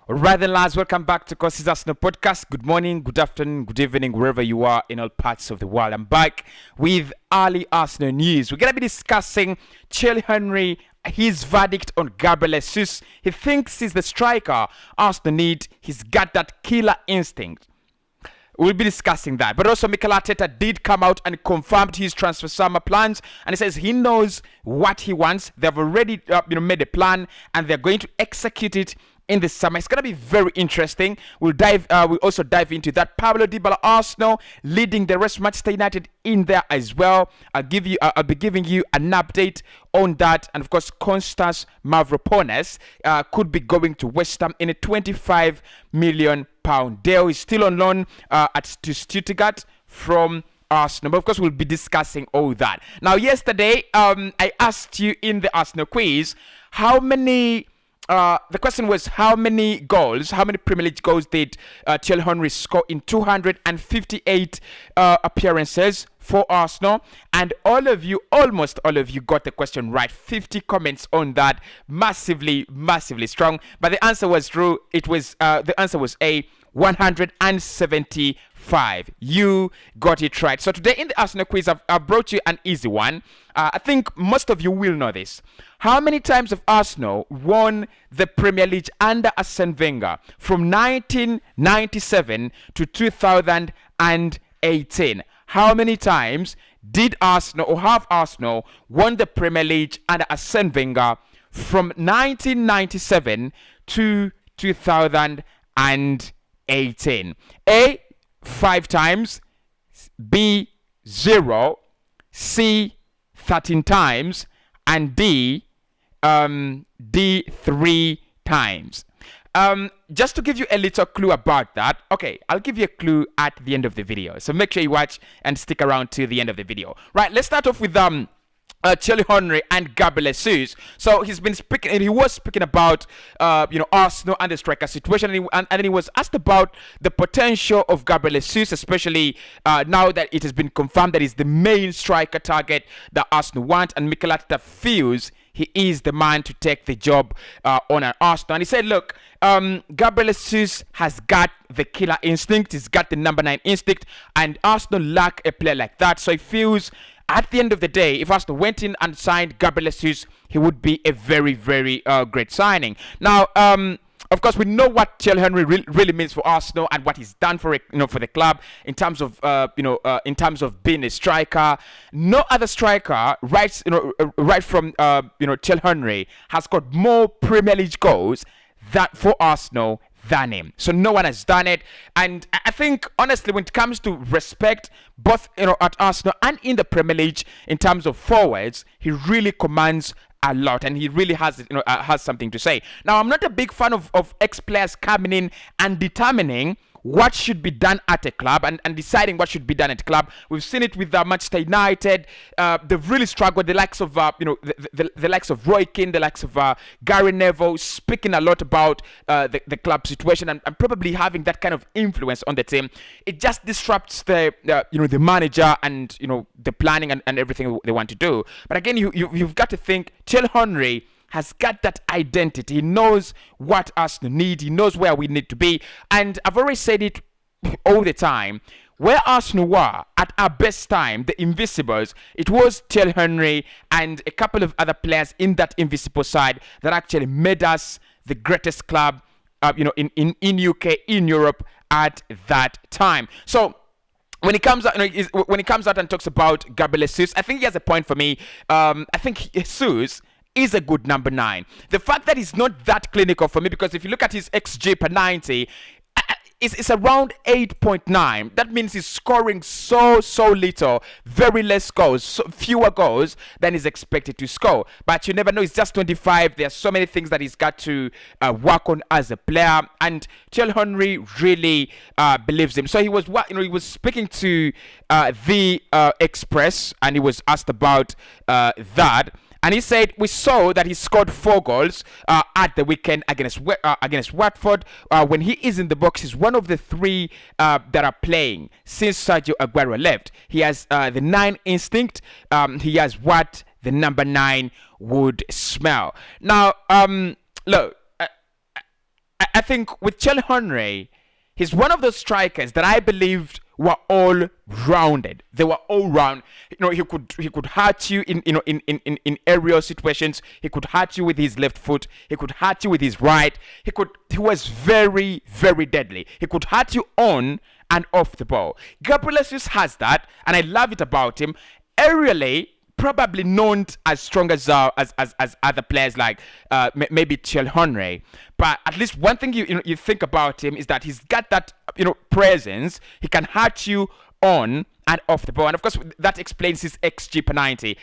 Right then, lads, welcome back to Cossy's Arsenal podcast. Good morning, good afternoon, good evening, wherever you are in all parts of the world. I'm back with early Arsenal news. We're going to be discussing Thierry Henry, his verdict on Gabriel Jesus. He thinks he's the striker Arsenal need. He's got that killer instinct. We'll be discussing that. But also, Mikel Arteta did come out and confirmed his transfer summer plans. And he says he knows what he wants. They've already made a plan and they're going to execute it in the summer. It's going to be very interesting. We'll also dive into that. Pablo Dibala, Arsenal leading the rest of Manchester United in there as well. I'll be giving you an update on that. And of course, Kostas Mavropanos could be going to West Ham in a £25 million deal. He's still on loan to Stuttgart from Arsenal. But of course, we'll be discussing all that. Now, yesterday, I asked you in the Arsenal quiz how many. The question was how many Premier League goals did Thierry Henry score in 258 appearances for Arsenal? And almost all of you got the question right. 50 comments on that. Massively strong. But the answer was true. The answer was A, 175. You got it right. So today in the Arsenal quiz, I've brought you an easy one. I think most of you will know this. How many times have Arsenal won the Premier League under Arsene Wenger from 1997 to 2018? How many times did have Arsenal won the Premier League under Arsene Wenger from 1997 to 2018? A, 5 times. B, 0. C, 13 times. And D, 3 times. Just to give you a little clue about that, okay, I'll give you a clue at the end of the video. So make sure you watch and stick around to the end of the video. Right, let's start off with Thierry Henry and Gabriel Jesus. So he was speaking about Arsenal and the striker situation, and he was asked about the potential of Gabriel Jesus, especially now that it has been confirmed that he's the main striker target that Arsenal want, and Mikel Arteta feels he is the man to take the job on an Arsenal. And he said, look, Gabriel Jesus has got the killer instinct. He's got the number 9 instinct, and Arsenal lack a player like that. So he feels at the end of the day, if Arsenal went in and signed Gabriel Jesus, he would be a very, very great signing. Now, of course, we know what Thierry Henry really means for Arsenal and what he's done for the club in terms of being a striker. No other striker, right from Thierry Henry, has got more Premier League goals for Arsenal than him. So no one has done it. And I think, honestly, when it comes to respect, both at Arsenal and in the Premier League, in terms of forwards, he really commands a lot, and he really has something to say. Now, I'm not a big fan of ex-players coming in and determining what should be done at a club and deciding what should be done at a club. We've seen it with Manchester United. They've really struggled. The likes of the likes of Roy Keane, the likes of Gary Neville, speaking a lot about the club situation and probably having that kind of influence on the team. It just disrupts the manager and the planning and everything they want to do. But again, you've got to think Thierry Henry has got that identity. He knows what Arsenal need. He knows where we need to be. And I've always said it all the time. Where Arsenal were at our best time, the Invisibles, it was Thierry Henry and a couple of other players in that Invisible side that actually made us the greatest club, in UK, in Europe at that time. So when he comes out, and talks about Gabriel Jesus, I think he has a point for me. I think Jesus is a good number 9. The fact that he's not that clinical for me, because if you look at his XG per 90, it's around 8.9. That means he's scoring so little, very less goals, fewer goals than he's expected to score. But you never know, he's just 25. There are so many things that he's got to work on as a player, and Thierry Henry really believes him. So he was speaking to the Express, and he was asked about that. And he said, we saw that he scored 4 goals at the weekend against Watford. When he is in the box, he's one of the 3 that are playing since Sergio Aguero left. He has the 9 instinct. He has what the number 9 would smell. Now, look, I I think with Thierry Henry, he's one of those strikers that I believed were all rounded. They were all round. He could hurt you in aerial situations. He could hurt you with his left foot. He could hurt you with his right. He was very, very deadly. He could hurt you on and off the ball. Gabriel Jesus has that, and I love it about him. Aerially, probably not as strong as other players like maybe Thierry Henry, but at least one thing you think about him is that he's got that presence. He can hurt you on and off the ball, and of course that explains his XG per 90.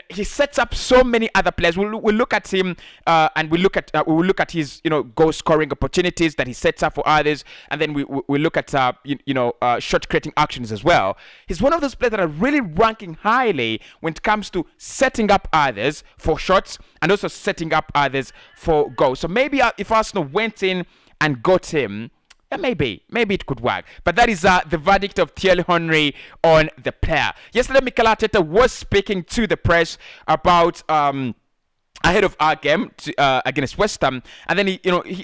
He sets up so many other players. We'll look at him and we will look at his goal scoring opportunities that he sets up for others, and then we look at shot creating actions as well. He's one of those players that are really ranking highly when it comes to setting up others for shots and also setting up others for goals. So maybe if Arsenal went in and got him, maybe it could work. But that is the verdict of Thierry Henry on the player. Yesterday, Mikel Arteta was speaking to the press about ahead of our game against West Ham, and then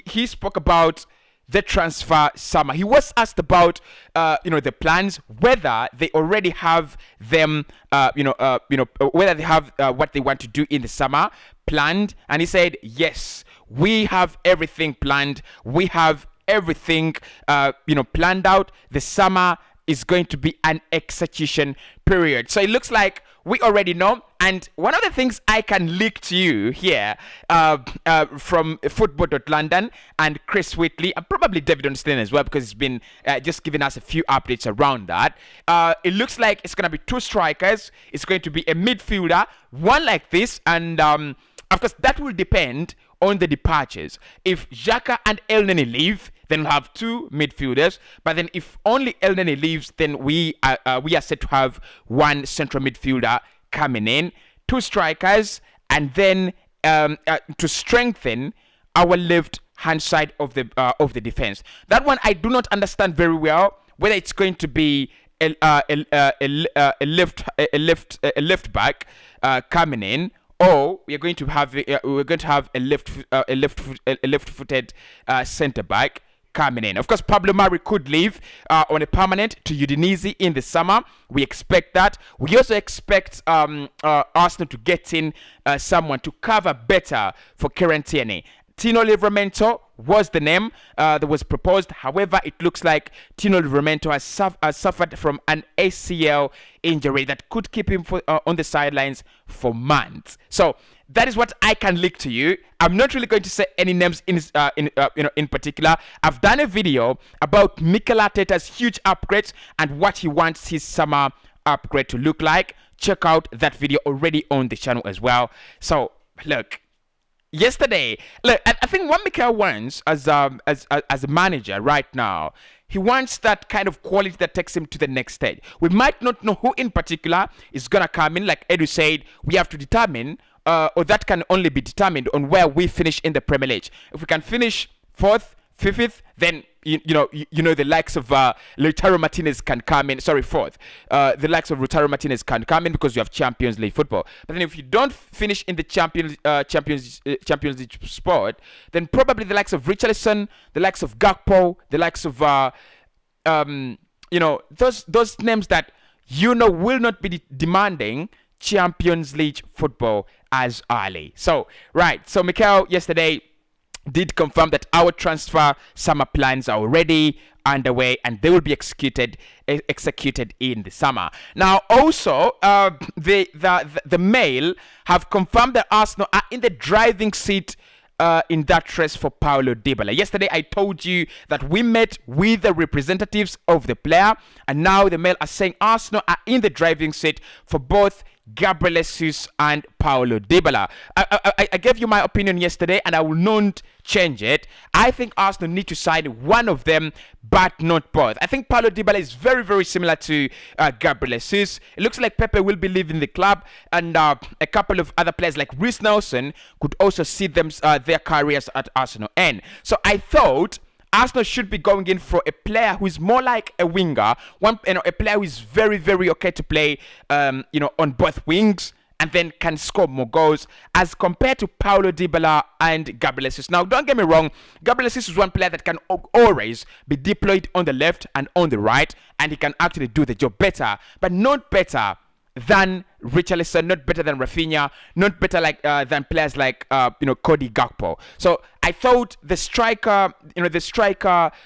he spoke about the transfer summer. He was asked about the plans, whether they already have them, whether they have what they want to do in the summer planned, and he said, yes, we have everything planned. We have everything planned out. The summer is going to be an execution period. So it looks like we already know. And one of the things I can leak to you here from football.london and Chris Whitley, and probably David Onstein as well, because he's been just giving us a few updates around that. It looks like it's going to be two strikers. It's going to be a midfielder, one like this, and of course that will depend on the departures. If Xhaka and El Neni leave, then we'll have two midfielders. But then if only El Neni leaves, then we are set to have one central midfielder coming in, two strikers, and then to strengthen our left hand side of the defense. That one I do not understand very well, whether it's going to be a left back coming in, or we're going to have a left-footed centre back coming in. Of course, Pablo Mari could leave on a permanent to Udinese in the summer. We expect that. We also expect Arsenal to get in someone to cover better for Kieran Tierney. Tino Livramento was the name that was proposed. However, it looks like Tino Livramento has suffered from an ACL injury that could keep him on the sidelines for months. So that is what I can leak to you. I'm not really going to say any names in particular. I've done a video about Mikel Arteta's huge upgrades and what he wants his summer upgrade to look like. Check out that video already on the channel as well. So look. Yesterday, look, I think what Mikel wants as a manager right now, he wants that kind of quality that takes him to the next stage. We might not know who in particular is going to come in. Like Edu said, we have to determine, or that can only be determined on where we finish in the Premier League. If we can finish 4th, 5th, then you know the likes of Lautaro Martinez can come in. Sorry, 4th. The likes of Lautaro Martinez can come in because you have Champions League football. But then if you don't finish in the Champions League spot, then probably the likes of Richarlison, the likes of Gakpo, the likes of those names that will not be demanding Champions League football as early. So Mikel yesterday did confirm that our transfer summer plans are already underway and they will be executed in the summer. Now, also, the Mail have confirmed that Arsenal are in the driving seat in that race for Paulo Dibala. Yesterday, I told you that we met with the representatives of the player, and now the Mail are saying Arsenal are in the driving seat for both Gabriel Jesus and Paulo Dibala. I gave you my opinion yesterday, and I will not change it. I think Arsenal need to sign one of them, but not both. I think Paulo Dibala is very, very similar to Gabriel Jesus. It looks like Pepe will be leaving the club, and a couple of other players like Reece Nelson could also see their careers at Arsenal end. So I thought Arsenal should be going in for a player who is more like a winger, a player who is very, very okay to play, on both wings and then can score more goals as compared to Paulo Dibala and Gabriel Jesus. Now, don't get me wrong, Gabriel Jesus is one player that can always be deployed on the left and on the right, and he can actually do the job better, but not better than Richarlison, not better than Rafinha, not better than players like Cody Gakpo. So I thought the striker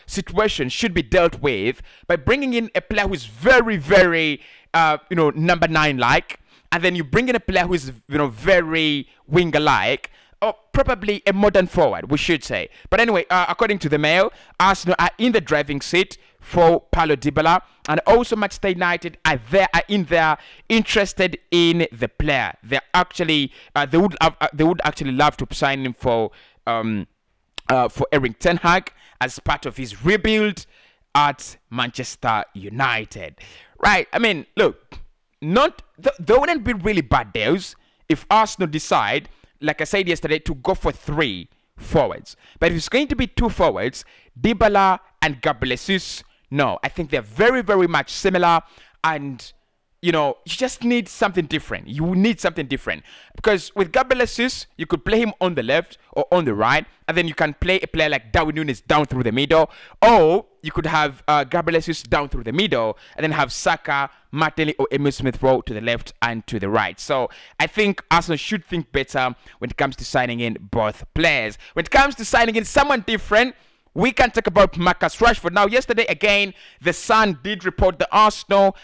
situation should be dealt with by bringing in a player who is very, very number 9 like, and then you bring in a player who is very winger like, or probably a modern forward, we should say. But anyway, according to the Mail, Arsenal are in the driving seat for Paulo Dibala, and also Manchester United are interested in the player. They're actually they would actually love to sign him for Erik ten Hag as part of his rebuild at Manchester United. Right? I mean, look, there wouldn't be really bad deals if Arsenal decide, like I said yesterday, to go for 3 forwards. But if it's going to be 2 forwards, Dibala and Gabriel Jesus, no, I think they're very, very much similar, and you just need something different. You need something different, because with Gabriel Jesus, you could play him on the left or on the right, and then you can play a player like Darwin Núñez down through the middle, or you could have Gabriel Jesus down through the middle, and then have Saka, Martinelli, or Emil Smith-Rowe to the left and to the right. So I think Arsenal should think better when it comes to signing in both players. When it comes to signing in someone different, we can talk about Marcus Rashford. Now, yesterday, again, the Sun did report that Arsenal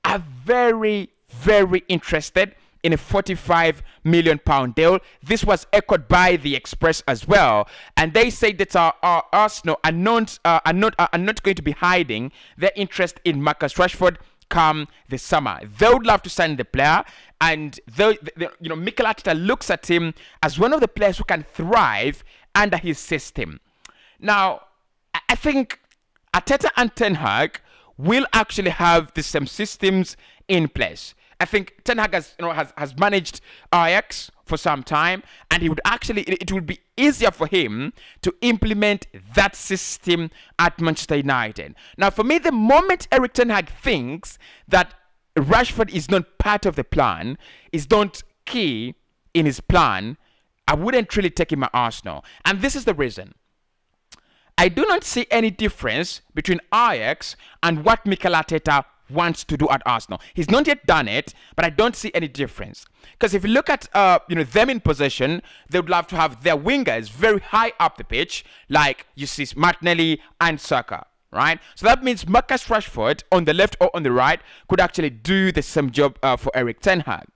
are very, very interested in a £45 million deal. This was echoed by the Express as well, and they say that Arsenal are not going to be hiding their interest in Marcus Rashford come the summer. They would love to sign the player, and Mikel Arteta looks at him as one of the players who can thrive under his system. Now, I think Arteta and Ten Hag will actually have the same systems in place. I think Ten Hag has managed Ajax for some time, and it would be easier for him to implement that system at Manchester United. Now, for me, the moment Erik ten Hag thinks that Rashford is not part of the plan, is not key in his plan, I wouldn't really take him at Arsenal. And this is the reason. I do not see any difference between Ajax and what Mikel Arteta wants to do at Arsenal. He's not yet done it, but I don't see any difference. Because if you look at them in possession, they would love to have their wingers very high up the pitch, like you see Martinelli and Saka, right? So that means Marcus Rashford on the left or on the right could actually do the same job for Erik ten Hag.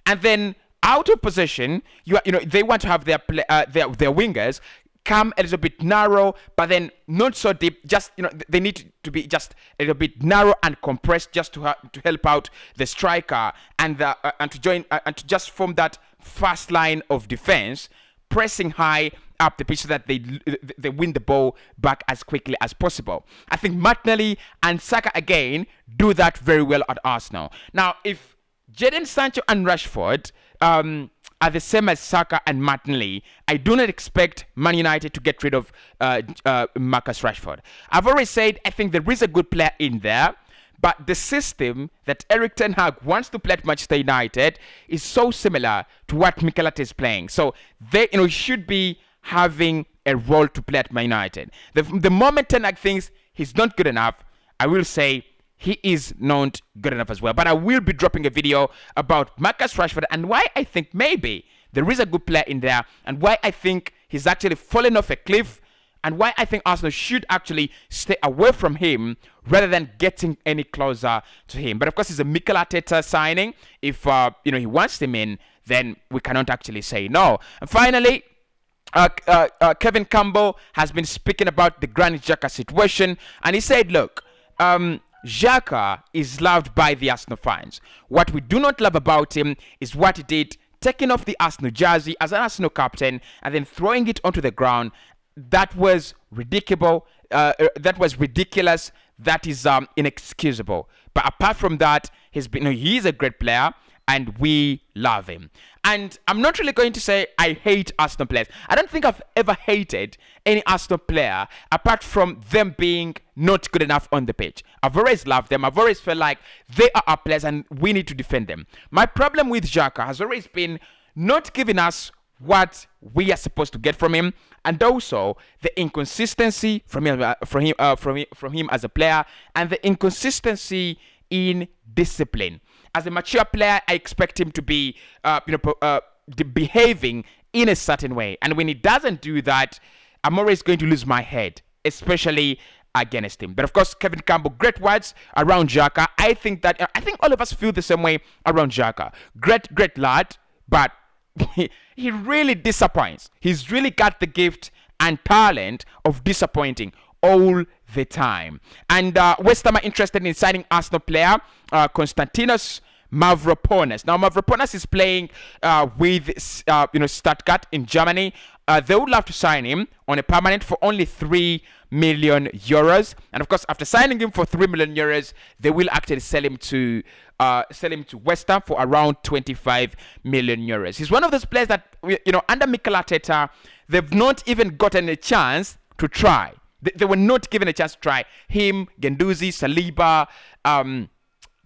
And then out of possession, they want to have their wingers come a little bit narrow, but then not so deep. Just they need to be just a little bit narrow and compressed, just to help out the striker and to just form that fast line of defense, pressing high up the pitch so that they win the ball back as quickly as possible. I think Martinelli and Saka again do that very well at Arsenal. Now, if Jadon Sancho and Rashford are the same as Saka and Martinelli, I do not expect Man United to get rid of Marcus Rashford. I've already said I think there is a good player in there, but the system that Erik ten Hag wants to play at Manchester United is so similar to what Mikel Arteta is playing. So they should be having a role to play at Man United. The moment ten Hag thinks he's not good enough, I will say he is not good enough as well. But I will be dropping a video about Marcus Rashford and why I think maybe there is a good player in there, and why I think he's actually fallen off a cliff, and why I think Arsenal should actually stay away from him rather than getting any closer to him. But of course, it's a Mikel Arteta signing. If he wants him in, then we cannot actually say no. And finally, Kevin Campbell has been speaking about the Granit Xhaka situation, and he said, look, Xhaka is loved by the Arsenal fans. What we do not love about him is what he did, taking off the Arsenal jersey as an Arsenal captain and then throwing it onto the ground. That was ridiculous. That is inexcusable. But apart from that, he is a great player, and we love him. And I'm not really going to say I hate Arsenal players. I don't think I've ever hated any Arsenal player apart from them being not good enough on the pitch. I've always loved them. I've always felt like they are our players and we need to defend them. My problem with Xhaka has always been not giving us what we are supposed to get from him, and also the inconsistency from him as a player, and the inconsistency in discipline. As a mature player, I expect him to be, behaving in a certain way, and when he doesn't do that, I'm always going to lose my head, especially against him. But of course, Kevin Campbell, great words around Xhaka. I think all of us feel the same way around Xhaka. Great lad, but he really disappoints. He's really got the gift and talent of disappointing all the time. And West Ham are interested in signing Arsenal player Konstantinos Mavropanos. Now Mavropanos is playing with Stuttgart in Germany. They would love to sign him on a permanent for only 3 million euros. And of course, after signing him for 3 million euros, they will actually sell him to West Ham for around 25 million euros. He's one of those players that, under Mikel Arteta, they've not even gotten a chance to try. They were not given a chance to try. Him, Guendouzi, Saliba, and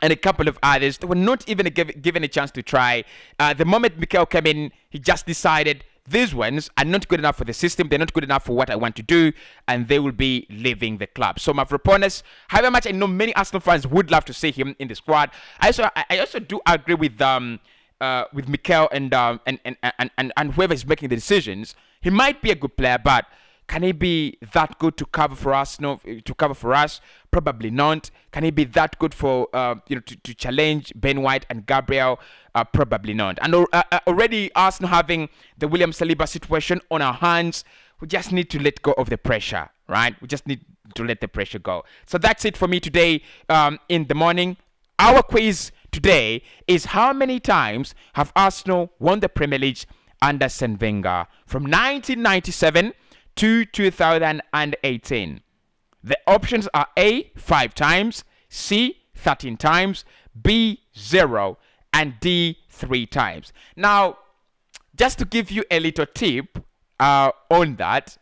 a couple of others, they were not even given a chance to try. The moment Mikel came in, he just decided these ones are not good enough for the system. They're not good enough for what I want to do, and they will be leaving the club. So Mavropanos, however much I know many Arsenal fans would love to see him in the squad, I also do agree with Mikel and whoever is making the decisions. He might be a good player, but can he be that good to cover for us? No, to cover for us, probably not. Can he be that good for to challenge Ben White and Gabriel? Probably not. And already Arsenal having the William Saliba situation on our hands, we just need to let go of the pressure, right? We just need to let the pressure go. So that's it for me today. In the morning, our quiz today is: how many times have Arsenal won the Premier League under Arsene Wenger from 1997 to 2018? The options are A, 5 times, C, 13 times, B, 0, and D, 3 times. Now, just to give you a little tip on that,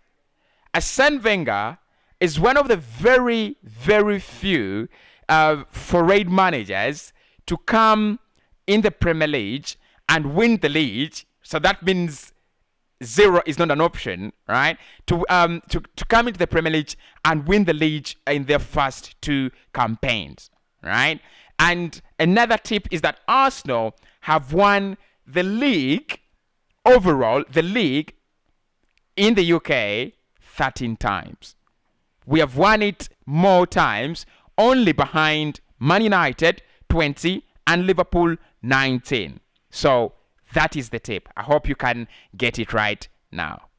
Arsene Wenger is one of the very, very few foreign managers to come in the Premier League and win the league. So that means 0 is not an option, right? To come into the Premier League and win the league in their first 2 campaigns, right? And another tip is that Arsenal have won the league overall, the league in the UK 13 times. We have won it more times, only behind Man United 20 and Liverpool 19. So that is the tip. I hope you can get it right now.